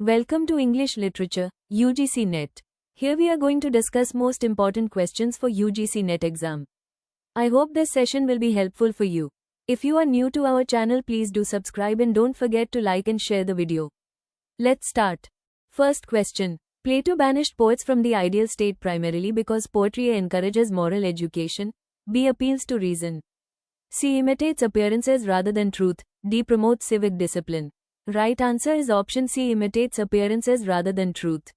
Welcome to English Literature, UGC NET. Here we are going to discuss most important questions for UGC NET exam. I hope this session will be helpful for you. If you are new to our channel, please do subscribe and don't forget to like and share the video. Let's start. First question. Plato banished poets from the ideal state primarily because poetry A encourages moral education, B appeals to reason, C imitates appearances rather than truth, D promotes civic discipline. Right answer is option C, imitates appearances rather than truth.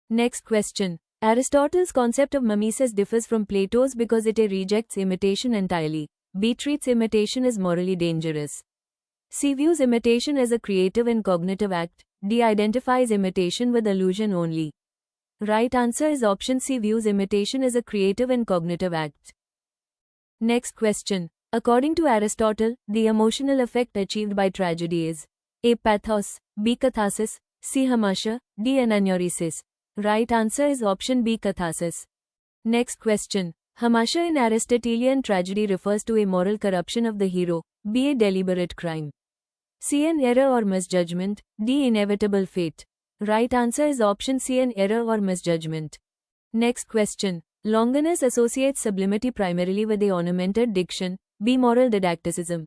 Next question. Aristotle's concept of mimesis differs from Plato's because it A rejects imitation entirely, B treats imitation as morally dangerous, C views imitation as a creative and cognitive act, D identifies imitation with illusion only. Right answer is option C, views imitation as a creative and cognitive act. Next question. According to Aristotle, the emotional effect achieved by tragedy is A. Pathos, B. Catharsis, C. Hamasha, D. Anagnoresis. Right answer is option B, catharsis. Next question. Hamasha in Aristotelian tragedy refers to a moral corruption of the hero, B. A deliberate crime, C. An error or misjudgment, D. Inevitable fate. Right answer is option C, an error or misjudgment. Next question. Longinus associates sublimity primarily with a ornamented diction, B. Moral didacticism,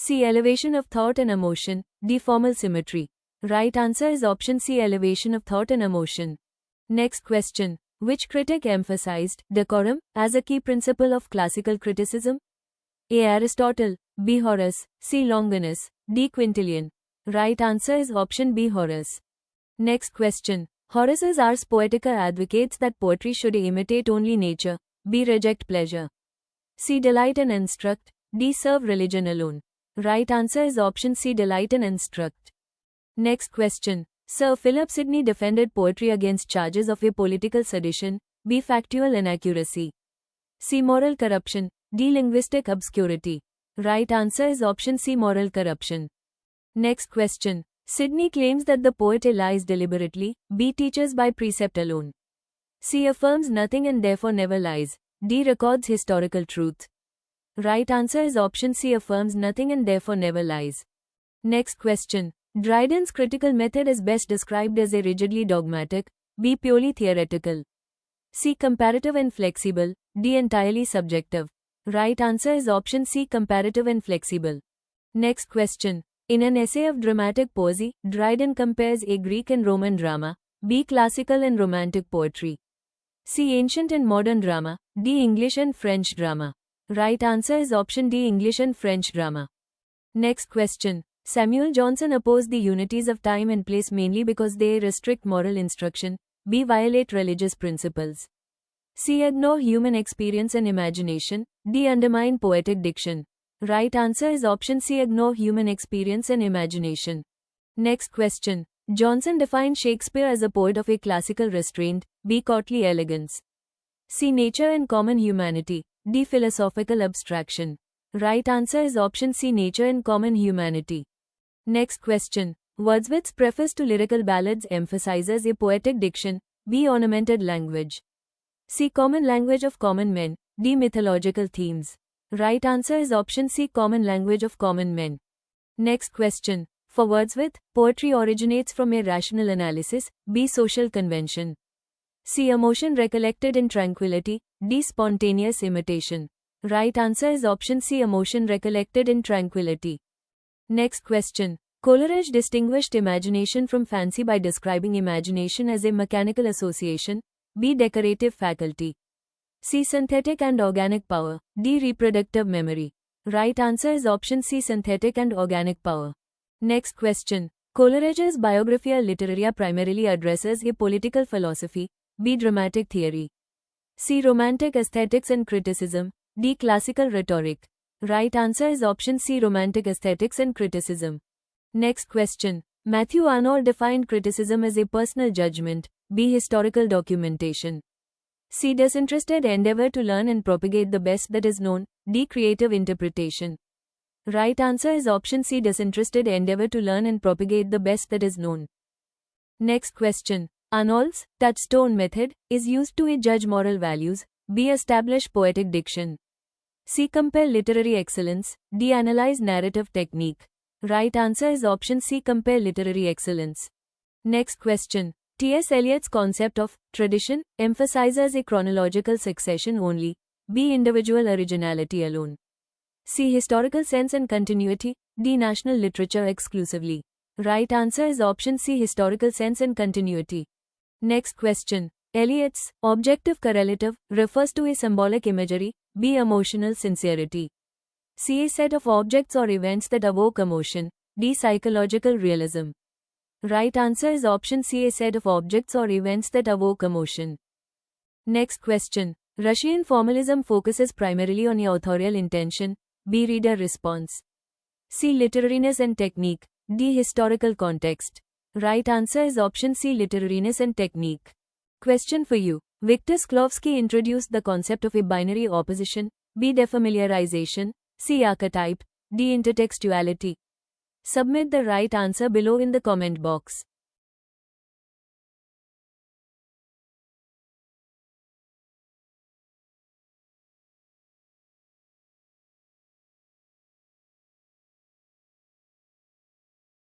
C. Elevation of thought and emotion, D. Formal symmetry. Right answer is option C, elevation of thought and emotion. Next question. Which critic emphasized decorum as a key principle of classical criticism? A. Aristotle, B. Horace, C. Longinus, D. Quintilian. Right answer is option B, Horace. Next question. Horace's Ars Poetica advocates that poetry should A. imitate only nature, B. reject pleasure, C. delight and instruct, D. serve religion alone. Right answer is option C, delight and instruct. Next question. Sir Philip Sidney defended poetry against charges of A. political sedition, B. factual inaccuracy, C. moral corruption, D. linguistic obscurity. Right answer is option C, moral corruption. Next question. Sidney claims that the poet A. lies deliberately, B. teaches by precept alone, C. affirms nothing and therefore never lies, D. records historical truth. Right answer is option C, affirms nothing and therefore never lies. Next question. Dryden's critical method is best described as A. rigidly dogmatic, B. purely theoretical, C. comparative and flexible, D. entirely subjective. Right answer is option C, comparative and flexible. Next question. In an essay of dramatic poesy, Dryden compares A. Greek and Roman drama, B. classical and romantic poetry, C. ancient and modern drama, D. English and French drama. Right answer is option D, English and French drama. Next question. Samuel Johnson opposed the unities of time and place mainly because they A. restrict moral instruction, B. violate religious principles, C. ignore human experience and imagination, D. undermine poetic diction. Right answer is option C, ignore human experience and imagination. Next question. Johnson defined Shakespeare as a poet of A. classical restraint, B. courtly elegance, C. nature and common humanity, D. philosophical abstraction. Right answer is option C, nature and common humanity. Next question. Wordsworth's preface to lyrical ballads emphasizes A. poetic diction, B. ornamented language, C. common language of common men, D. mythological themes. Right answer is option C, common language of common men. Next question. For Wordsworth, poetry originates from A. rational analysis, B. social convention, C. emotion recollected in tranquility, D. spontaneous imitation. Right answer is option C, emotion recollected in tranquility. Next question. Coleridge distinguished imagination from fancy by describing imagination as A. mechanical association, B. decorative faculty, C. synthetic and organic power, D. reproductive memory. Right answer is option C, synthetic and organic power. Next question. Coleridge's Biographia Literaria primarily addresses A. political philosophy, B. dramatic theory, C. romantic aesthetics and criticism, D. classical rhetoric. Right answer is option C, romantic aesthetics and criticism. Next question. Matthew Arnold defined criticism as A. personal judgment, B. historical documentation, C. disinterested endeavor to learn and propagate the best that is known, D. creative interpretation. Right answer is option C, disinterested endeavor to learn and propagate the best that is known. Next question. Arnold's touchstone method is used to A. judge moral values, B. establish poetic diction, C. compare literary excellence, D. analyze narrative technique. Right answer is option C, compare literary excellence. Next question. T.S. Eliot's concept of tradition emphasizes a chronological succession only. B. Individual originality alone. C. Historical sense and continuity. D. National literature exclusively. Right answer is option C. Historical sense and continuity. Next question. Eliot's objective correlative refers to a symbolic imagery. B. Emotional sincerity. C. A set of objects or events that evoke emotion. D. Psychological realism. Right answer is option C. A set of objects or events that evoke emotion. Next question. Russian formalism focuses primarily on a authorial intention. B. Reader response. C. Literariness and technique. D. Historical context. Right answer is option C. Literariness and technique. Question for you. Viktor Shklovsky introduced the concept of a binary opposition. B. Defamiliarization. C. Archetype. D. Intertextuality. Submit the right answer below in the comment box.